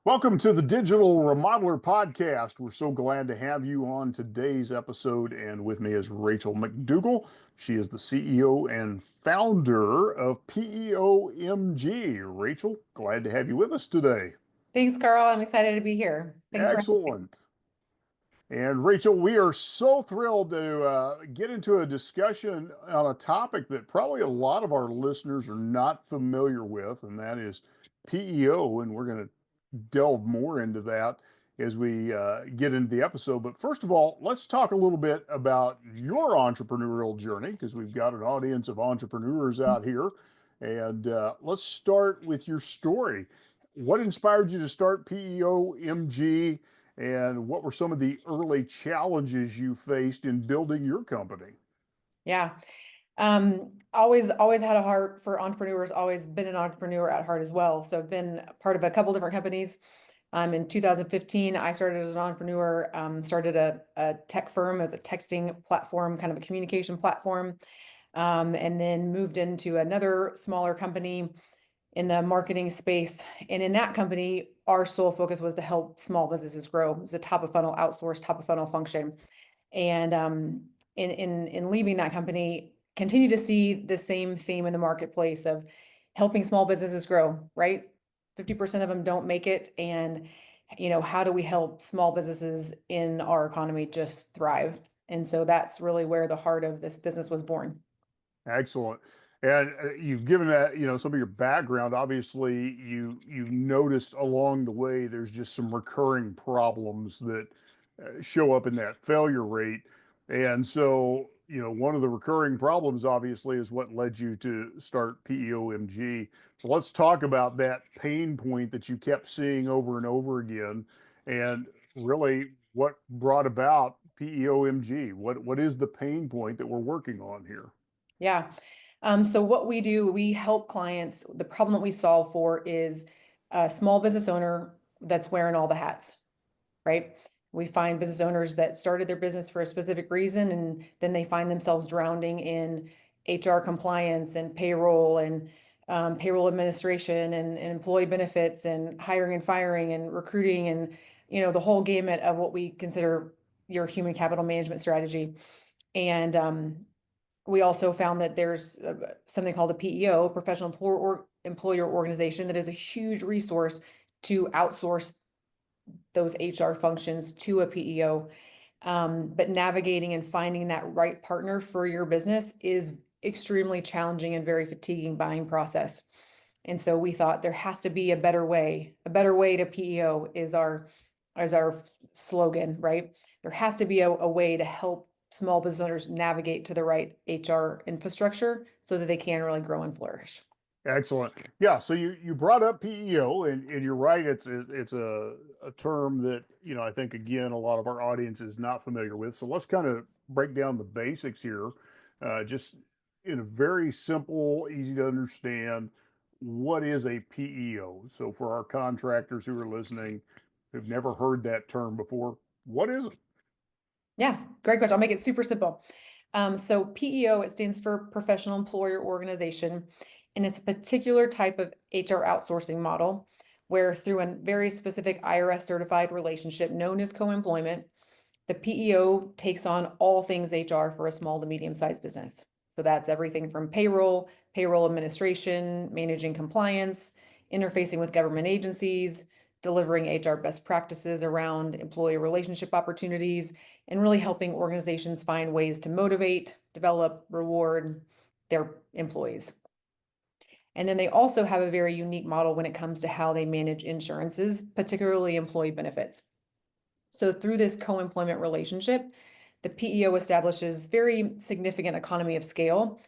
Welcome to the Digital Remodeler Podcast. We're so glad to have you on today's episode. And with me is Rachel McDougall. She is the CEO and founder of PEOMG. Rachel, glad to have you with us today. Thanks, Carl. I'm excited to be here. Thanks for having me. Excellent. And Rachel, we are so thrilled to get into a discussion on a topic that probably a lot of our listeners are not familiar with, and that is PEO. And we're going to delve more into that as we get into the episode. But first of all, let's talk a little bit about your entrepreneurial journey because we've got an audience of entrepreneurs out here. And let's start with your story. What inspired you to start PEOMG, and what were some of the early challenges you faced in building your company? Yeah. Always had a heart for entrepreneurs, always been an entrepreneur at heart as well. So I've been part of a couple different companies. In 2015, I started as an entrepreneur, started a tech firm as a texting platform, kind of a communication platform, and then moved into another smaller company in the marketing space. And in that company, our sole focus was to help small businesses grow. It was a top of funnel outsourced top of funnel function. And in leaving that company, continue to see the same theme in the marketplace of helping small businesses grow, right? 50% of them don't make it. And, how do we help small businesses in our economy just thrive? And so that's really where the heart of this business was born. Excellent. And you've given that, some of your background. Obviously, you noticed along the way there's just some recurring problems that show up in that failure rate. And so, one of the recurring problems obviously is what led you to start PEOMG. So let's talk about that pain point that you kept seeing over and over again, and really what brought about PEOMG. What is the pain point that we're working on here? Yeah. So what we do, we help clients. The problem that we solve for is a small business owner that's wearing all the hats, right? We find business owners that started their business for a specific reason, and then they find themselves drowning in HR compliance and payroll and payroll administration and employee benefits and hiring and firing and recruiting and the whole gamut of what we consider your human capital management strategy. And we also found that there's something called a PEO, professional employer organization, that is a huge resource to outsource those HR functions to a PEO. But navigating and finding that right partner for your business is extremely challenging and very fatiguing buying process. And so we thought there has to be a better way. A better way to PEO is our slogan, right? There has to be a way to help small business owners navigate to the right HR infrastructure so that they can really grow and flourish. Excellent. Yeah. So you brought up PEO, and you're right. It's a term that I think again a lot of our audience is not familiar with. So let's kind of break down the basics here, just in a very simple, easy to understand. What is a PEO? So for our contractors who are listening, who've never heard that term before, what is it? Yeah, great question. I'll make it super simple. So PEO, it stands for Professional Employer Organization, and it's a particular type of HR outsourcing model where through a very specific IRS certified relationship known as co-employment, the PEO takes on all things HR for a small to medium-sized business. So that's everything from payroll administration, managing compliance, interfacing with government agencies, delivering HR best practices around employee relationship opportunities, and really helping organizations find ways to motivate, develop, reward their employees. And then they also have a very unique model when it comes to how they manage insurances, particularly employee benefits. So through this co-employment relationship, the PEO establishes very significant economy of scale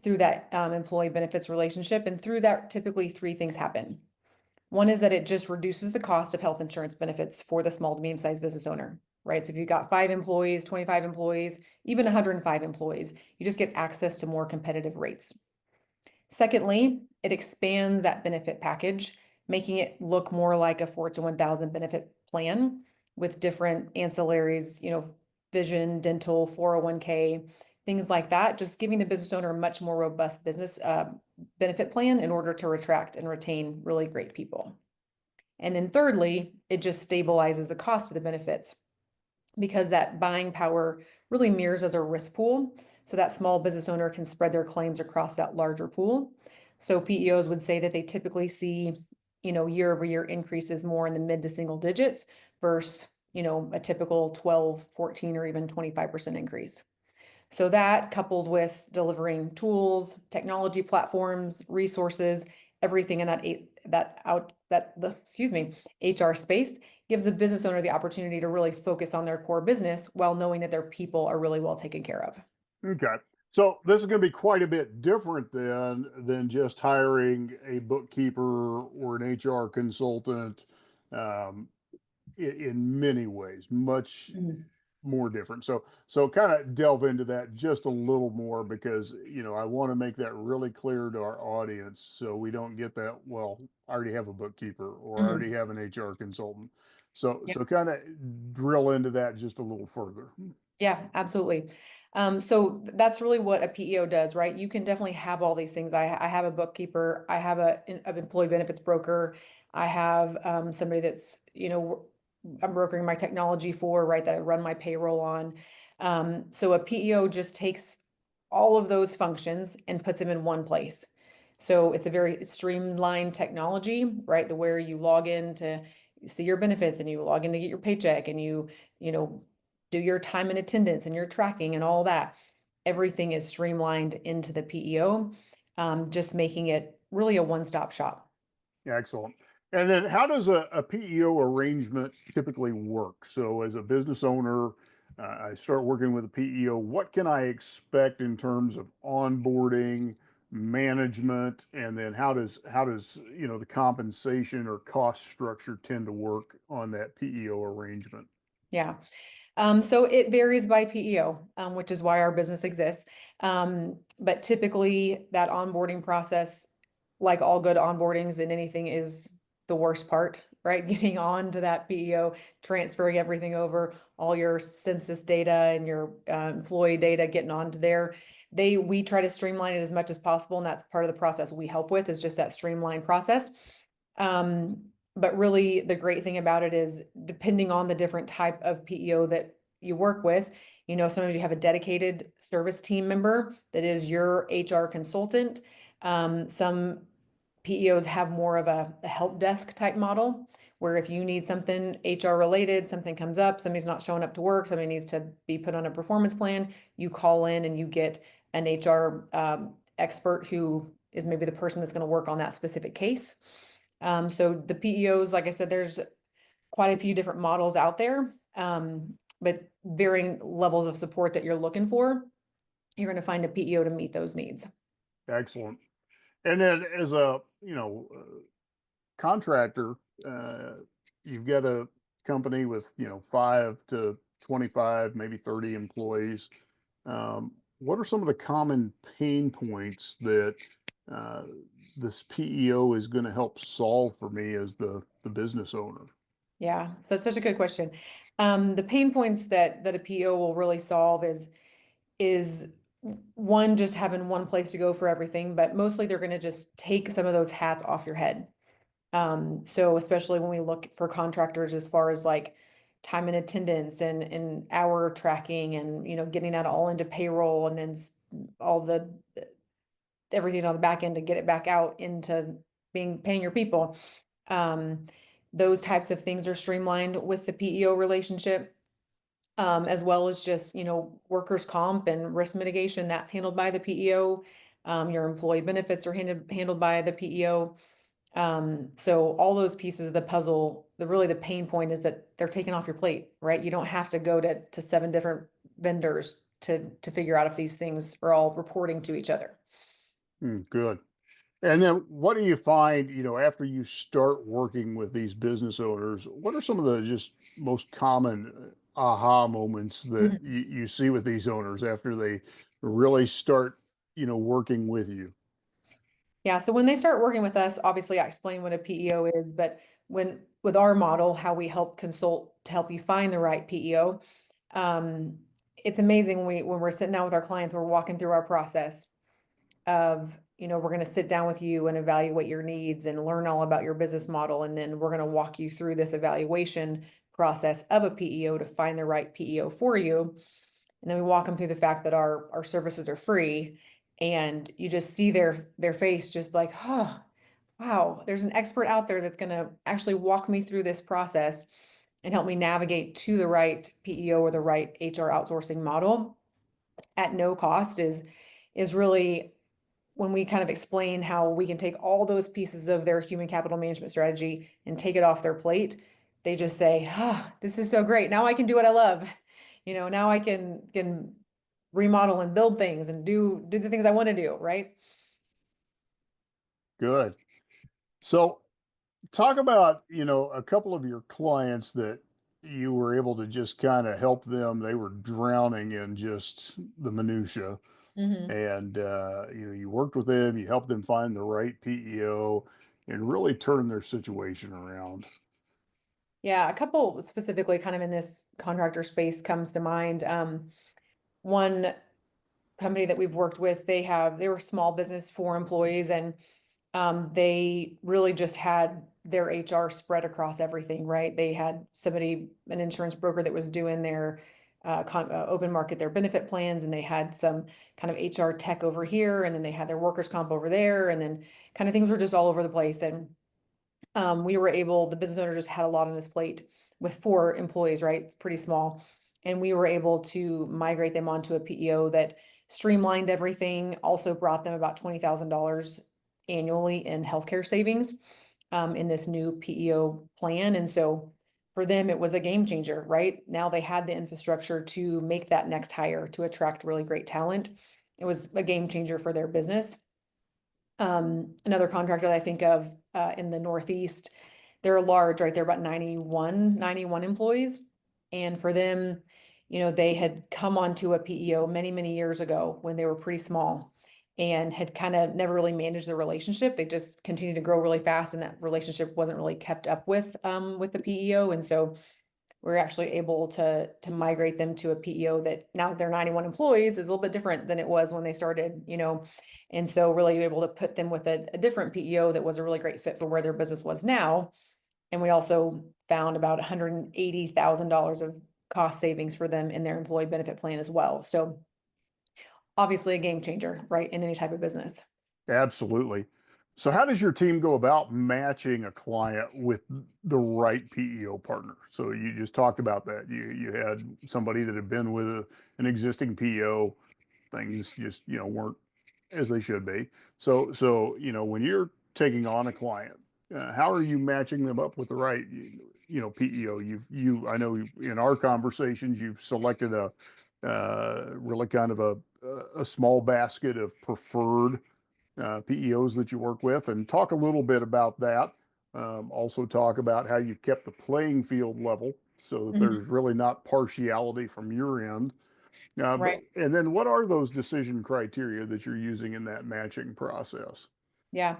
through that employee benefits relationship. And through that, typically three things happen. One is that it just reduces the cost of health insurance benefits for the small to medium-sized business owner, right? So if you've got 5 employees, 25 employees, even 105 employees, you just get access to more competitive rates. Secondly, it expands that benefit package, making it look more like a Fortune 1000 benefit plan with different ancillaries, vision, dental, 401k, things like that, just giving the business owner a much more robust business benefit plan in order to attract and retain really great people. And then thirdly, it just stabilizes the cost of the benefits because that buying power really mirrors as a risk pool. So that small business owner can spread their claims across that larger pool. So PEOs would say that they typically see, year over year increases more in the mid to single digits versus, a typical 12, 14, or even 25% increase. So that coupled with delivering tools, technology platforms, resources, everything in that HR space gives the business owner the opportunity to really focus on their core business while knowing that their people are really well taken care of. Okay. So this is going to be quite a bit different than just hiring a bookkeeper or an HR consultant. Um, in many ways, much Mhm. more different. So kind of delve into that just a little more because I want to make that really clear to our audience so we don't get that, well, I already have a bookkeeper or I already Mhm. have an HR consultant. So Yeah. so kind of drill into that just a little further. Yeah, absolutely. So that's really what a PEO does, right? You can definitely have all these things. I have a bookkeeper, I have an employee benefits broker, I have somebody that's, I'm brokering my technology for, right, that I run my payroll on. So a PEO just takes all of those functions and puts them in one place. So it's a very streamlined technology, right? The where you log in to see your benefits and you log in to get your paycheck and you know, do your time and attendance and your tracking and all that. Everything is streamlined into the PEO, just making it really a one-stop shop. Excellent. And then how does a PEO arrangement typically work? So as a business owner, I start working with a PEO. What can I expect in terms of onboarding, management, and then how does the compensation or cost structure tend to work on that PEO arrangement? Yeah. So it varies by PEO, which is why our business exists. But typically that onboarding process, like all good onboardings and anything, is the worst part, right? Getting on to that PEO, transferring everything over, all your census data and your employee data, getting onto there. We try to streamline it as much as possible, and that's part of the process we help with, is just that streamlined process. Um, but really, the great thing about it is depending on the different type of PEO that you work with, sometimes you have a dedicated service team member that is your HR consultant. Some PEOs have more of a help desk type model where if you need something HR related, something comes up, somebody's not showing up to work, somebody needs to be put on a performance plan, you call in and you get an HR expert who is maybe the person that's going to work on that specific case. So the PEOs, like I said, there's quite a few different models out there, but varying levels of support that you're looking for, you're going to find a PEO to meet those needs. Excellent. And then as a contractor, you've got a company with 5 to 25, maybe 30 employees. What are some of the common pain points that uh, this PEO is going to help solve for me as the business owner? Yeah, so it's such a good question. The pain points that a PEO will really solve is one, just having one place to go for everything, but mostly they're going to just take some of those hats off your head. So especially when we look for contractors as far as like time and attendance and hour tracking and, getting that all into payroll and then all the everything on the back end to get it back out into paying your people. Um, those types of things are streamlined with the PEO relationship. As well as just, workers' comp and risk mitigation, that's handled by the PEO. Your employee benefits are handled by the PEO. So all those pieces of the puzzle, the pain point is that they're taken off your plate, right? You don't have to go to 7 different vendors to figure out if these things are all reporting to each other. Good. And then what do you find, after you start working with these business owners, what are some of the just most common aha moments that Mhm. you see with these owners after they really start, working with you? Yeah, so when they start working with us, obviously I explain what a PEO is, but when with our model, how we help consult to help you find the right PEO, it's amazing when we're sitting down with our clients, we're walking through our process of we're going to sit down with you and evaluate your needs and learn all about your business model. And then we're going to walk you through this evaluation process of a PEO to find the right PEO for you. And then we walk them through the fact that our services are free, and you just see their face just like, oh, wow, there's an expert out there that's going to actually walk me through this process and help me navigate to the right PEO or the right HR outsourcing model at no cost is really when we kind of explain how we can take all those pieces of their human capital management strategy and take it off their plate. They just say, ah, this is so great. Now I can do what I love. Now I can remodel and build things and do the things I want to do, right? Good. So talk about, a couple of your clients that you were able to just kind of help them. They were drowning in just the minutia, Hmm. and you worked with them, you helped them find the right PEO and really turn their situation around. Yeah, a couple specifically kind of in this contractor space comes to mind. One company that we've worked with, they were small business, 4 employees, and they really just had their HR spread across everything, right? They had an insurance broker that was doing their open market, their benefit plans, and they had some kind of HR tech over here, and then they had their workers' comp over there, and then kind of things were just all over the place. And the business owner just had a lot on his plate with 4 employees, right? It's pretty small. And we were able to migrate them onto a PEO that streamlined everything, also brought them about $20,000 annually in healthcare savings in this new PEO plan. And so for them, it was a game changer, right? Now they had the infrastructure to make that next hire to attract really great talent. It was a game changer for their business. Another contractor that I think of in the Northeast, they're large, right? They're about 91 employees. And for them, they had come onto a PEO many, many years ago when they were pretty small and had kind of never really managed the relationship. They just continued to grow really fast, and that relationship wasn't really kept up with the PEO. And so we're actually able to migrate them to a PEO that now that they're 91 employees is a little bit different than it was when they started, and so really able to put them with a different PEO that was a really great fit for where their business was now. And we also found about $180,000 of cost savings for them in their employee benefit plan as well. So obviously a game changer, right, in any type of business. Absolutely. So how does your team go about matching a client with the right PEO partner? So you just talked about that. You had somebody that had been with an existing PEO. Things just, weren't as they should be. So when you're taking on a client, how are you matching them up with the right, PEO? I know in our conversations you've selected a really kind of a small basket of preferred PEOs that you work with, and talk a little bit about that. Also talk about how you kept the playing field level so that Mhm. there's really not partiality from your end. Right. And then what are those decision criteria that you're using in that matching process? Yeah.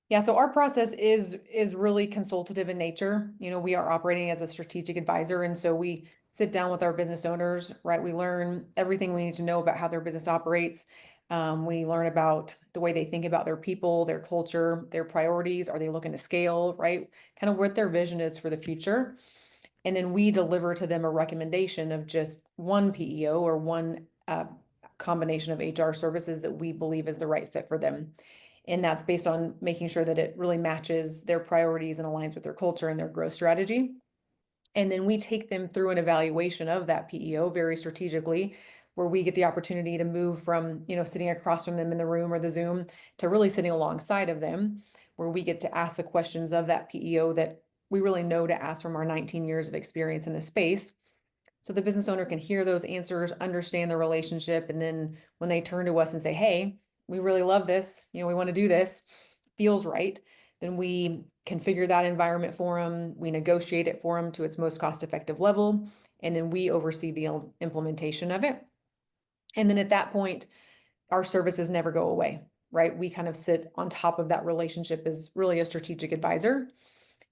Yeah, so our process is really consultative in nature. We are operating as a strategic advisor, and so we sit down with our business owners, right? We learn everything we need to know about how their business operates. We learn about the way they think about their people, their culture, their priorities. Are they looking to scale, right? Kind of what their vision is for the future. And then we deliver to them a recommendation of just one PEO or one combination of HR services that we believe is the right fit for them. And that's based on making sure that it really matches their priorities and aligns with their culture and their growth strategy. And then we take them through an evaluation of that PEO very strategically, where we get the opportunity to move from, sitting across from them in the room or the Zoom to really sitting alongside of them, where we get to ask the questions of that PEO that we really know to ask from our 19 years of experience in this space. So the business owner can hear those answers, understand the relationship, and then when they turn to us and say, hey, we really love this, we want to do this, feels right, then we configure that environment for them, we negotiate it for them to its most cost-effective level, and then we oversee the implementation of it. And then at that point, our services never go away, right? We kind of sit on top of that relationship as really a strategic advisor.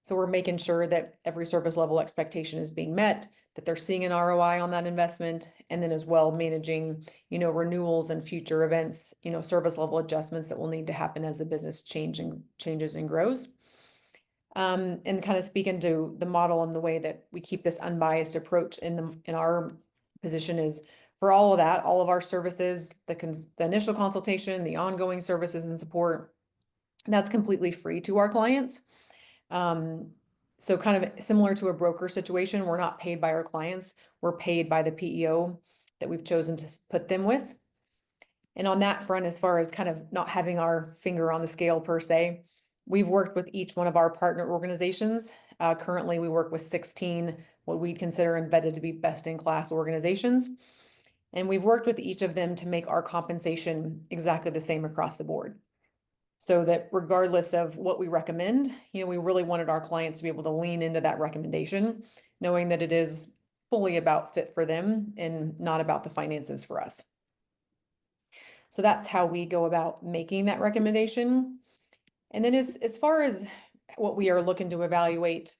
So we're making sure that every service level expectation is being met, that they're seeing an ROI on that investment, and then as well managing, renewals and future events, service level adjustments that will need to happen as the business changes and grows. And kind of speaking to the model and the way that we keep this unbiased approach in our position is for all of that, all of our services, the initial consultation, the ongoing services and support, that's completely free to our clients. So kind of similar to a broker situation, we're not paid by our clients, we're paid by the PEO that we've chosen to put them with. And on that front, as far as kind of not having our finger on the scale per se, we've worked with each one of our partner organizations. Currently, we work with 16 what we consider embedded to be best-in-class organizations. And we've worked with each of them to make our compensation exactly the same across the board. So that regardless of what we recommend, we really wanted our clients to be able to lean into that recommendation, knowing that it is fully about fit for them and not about the finances for us. So that's how we go about making that recommendation. And then as far as what we are looking to evaluate,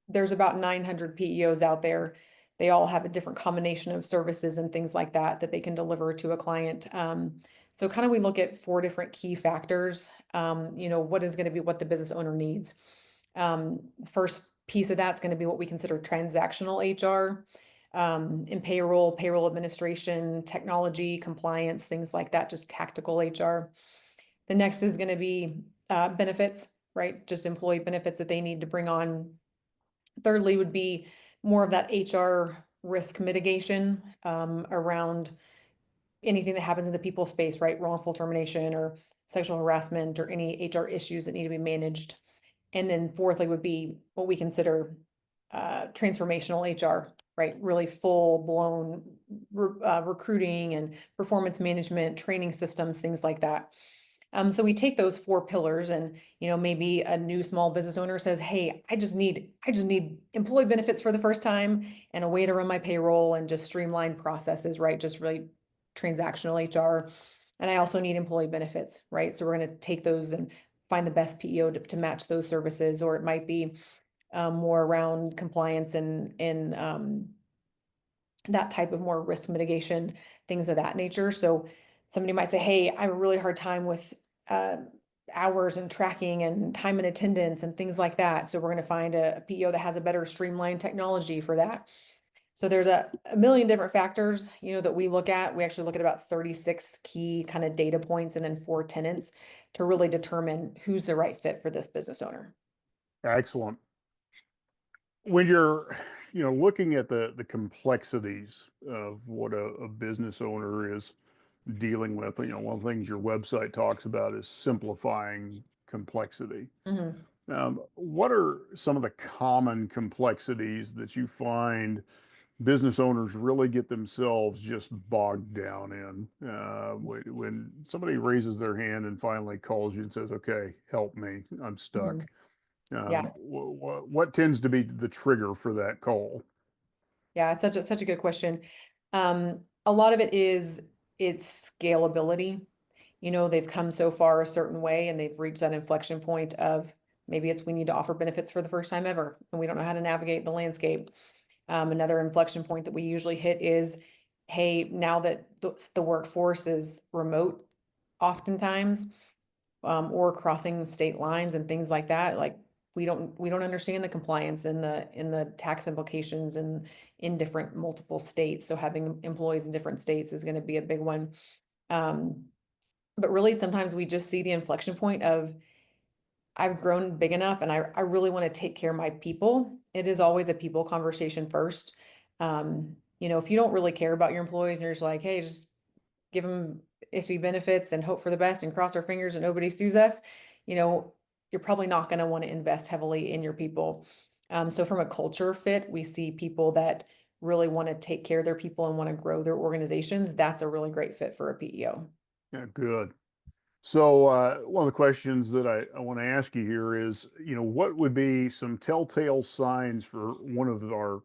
there's about 900 PEOs out there. They all have a different combination of services and things like that they can deliver to a client. So kind of we look at 4 different key factors. What is going to be what the business owner needs. First piece of that's going to be what we consider transactional HR, in payroll administration, technology, compliance, things like that, just tactical HR. The next is going to be benefits, right? Just employee benefits that they need to bring on. Thirdly would be more of that HR risk mitigation around anything that happens in the people space, right? Wrongful termination or sexual harassment or any HR issues that need to be managed. And then fourthly would be what we consider transformational HR, right? Really full blown recruiting and performance management, training systems, things like that. So we take those 4 pillars and, maybe a new small business owner says, hey, I just need employee benefits for the first time and a way to run my payroll and just streamline processes, right? Just really transactional HR. And I also need employee benefits, right? So we're going to take those and find the best PEO to match those services, or it might be more around compliance and that type of more risk mitigation, things of that nature. So somebody might say, hey, I have a really hard time with hours and tracking and time and attendance and things like that. So we're going to find a PEO that has a better streamlined technology for that. So there's a million different factors, that we look at. We actually look at about 36 key kind of data points and then 4 tenants to really determine who's the right fit for this business owner. Excellent. When you're, looking at the complexities of what a business owner is dealing with, one of the things your website talks about is simplifying complexity. What are some of the common complexities that you find business owners really get themselves just bogged down in? When somebody raises their hand and finally calls you and says, okay, help me, I'm stuck. Yeah. What tends to be the trigger for that call? Yeah, it's such a good question. A lot of it is it's scalability. They've come so far a certain way and they've reached that inflection point of maybe it's we need to offer benefits for the first time ever and we don't know how to navigate the landscape. Another inflection point that we usually hit is, hey, now that the workforce is remote oftentimes, or crossing state lines and things like that, like we don't understand the compliance and the tax implications in different multiple states. So having employees in different states is going to be a big one. But really sometimes we just see the inflection point of I've grown big enough and I really want to take care of my people. It is always a people conversation first. If you don't really care about your employees and you're just like, hey, just give them iffy benefits and hope for the best and cross our fingers and nobody sues us, you're probably not going to want to invest heavily in your people. So from a culture fit, we see people that really want to take care of their people and want to grow their organizations. That's a really great fit for a PEO. Yeah, good. So one of the questions that I want to ask you here is, what would be some telltale signs for one of our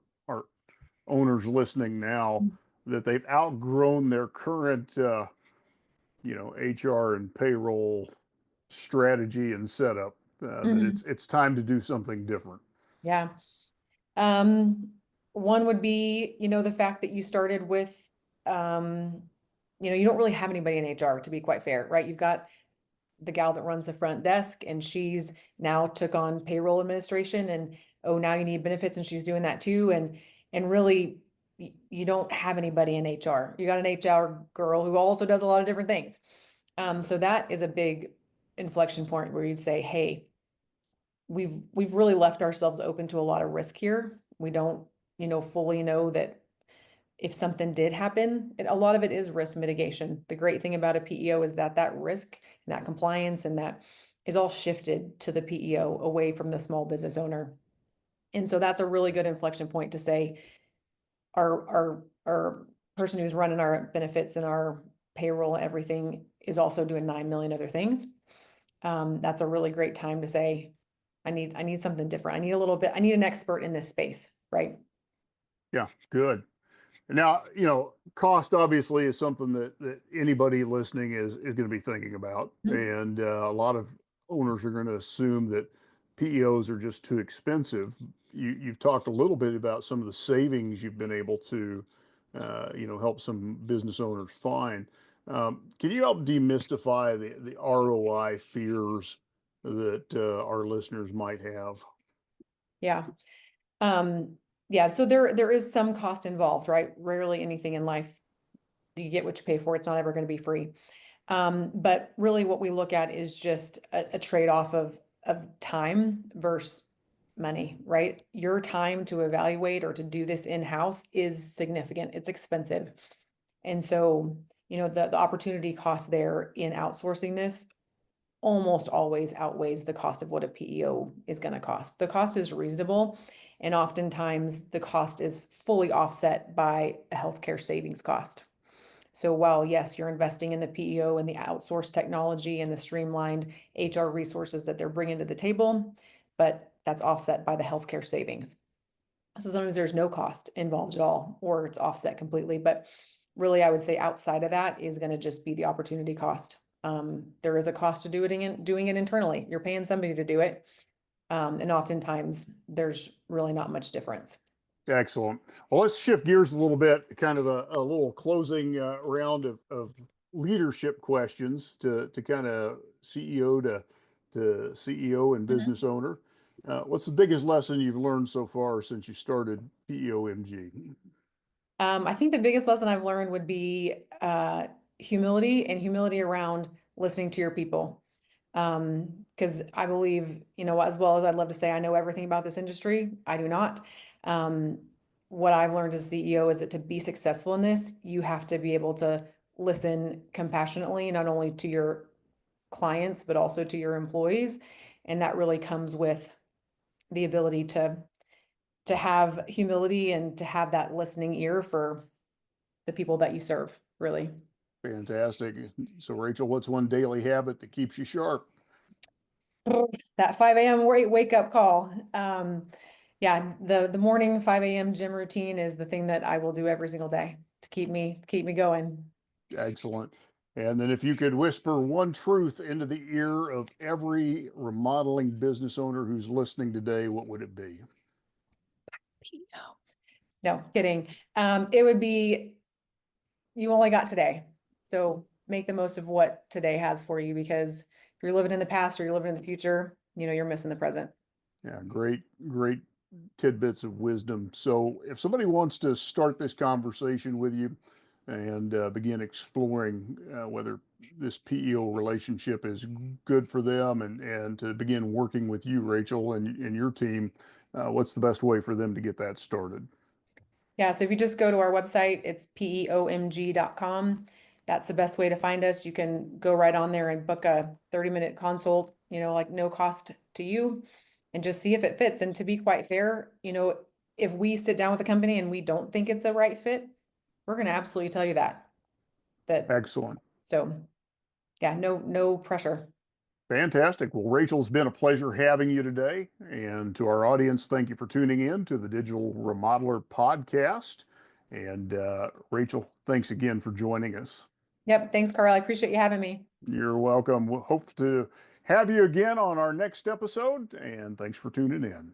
owners listening now that they've outgrown their current, HR and payroll strategy and setup? that Mhm. it's time to do something different. Yeah. Um, One would be, the fact that you started with, um, you don't really have anybody in HR, to be quite fair, right? You've got the gal that runs the front desk, and she's now took on payroll administration, and oh, now you need benefits, and she's doing that too. And really, you don't have anybody in HR. You got an HR girl who also does a lot of different things. So that is a big inflection point where you'd say, hey, we've really left ourselves open to a lot of risk here. We don't, fully know that if something did happen, a lot of it is risk mitigation. The great thing about a PEO is that that risk and that compliance and that is all shifted to the PEO away from the small business owner. And so that's a really good inflection point to say our person who's running our benefits and our payroll and everything is also doing 9 million other things. That's a really great time to say, I need something different. I need an expert in this space, right? Yeah, good. Now, cost obviously is something that anybody listening is going to be thinking about, Mhm. and a lot of owners are going to assume that PEOs are just too expensive. You've talked a little bit about some of the savings you've been able to, help some business owners find. Can you help demystify the ROI fears that our listeners might have? Yeah. Um, yeah, so there is some cost involved, right? Rarely anything in life you get what you pay for. It's not ever going to be free. But really what we look at is just a trade-off of time versus money, right? Your time to evaluate or to do this in-house is significant. It's expensive. And so, the opportunity cost there in outsourcing this almost always outweighs the cost of what a PEO is going to cost. The cost is reasonable, and oftentimes the cost is fully offset by a healthcare savings cost. So while yes, you're investing in the PEO and the outsourced technology and the streamlined HR resources that they're bringing to the table, but that's offset by the healthcare savings. So sometimes there's no cost involved at all, or it's offset completely. But really, I would say outside of that is going to just be the opportunity cost. There is a cost to doing it internally. You're paying somebody to do it. And oftentimes there's really not much difference. Excellent. Well, let's shift gears a little bit, kind of a little closing round of leadership questions to kind of CEO to CEO and Mhm. business owner. What's the biggest lesson you've learned so far since you started PEOMG? I think the biggest lesson I've learned would be humility and humility around listening to your people. Because I believe, as well as I'd love to say I know everything about this industry, I do not. Um, what I've learned as CEO is that to be successful in this, you have to be able to listen compassionately, not only to your clients, but also to your employees. And that really comes with the ability to have humility and to have that listening ear for the people that you serve, really. Fantastic. So, Rachel, what's one daily habit that keeps you sharp? That 5 a.m. wake up call. Yeah, the morning 5 a.m. gym routine is the thing that I will do every single day to keep me going. Excellent. And then, if you could whisper one truth into the ear of every remodeling business owner who's listening today, what would it be? PEO. No, kidding. It would be you only got today. So make the most of what today has for you because if you're living in the past or you're living in the future, you're missing the present. Yeah, great tidbits of wisdom. So, if somebody wants to start this conversation with you and begin exploring whether this PEO relationship is good for them and to begin working with you, Rachel, and your team, what's the best way for them to get that started? Yeah, so if you just go to our website, it's PEOMG.com. That's the best way to find us. You can go right on there and book a 30-minute consult, like no cost to you, and just see if it fits. And to be quite fair, if we sit down with a company and we don't think it's a right fit, we're going to absolutely tell you that. That Excellent. so yeah, no pressure. Fantastic. Well, Rachel, it's been a pleasure having you today. And to our audience, thank you for tuning in to the Digital Remodeler Podcast. And Rachel, thanks again for joining us. Yep, thanks, Carl. I appreciate you having me. You're welcome. We'll hope to have you again on our next episode, and thanks for tuning in.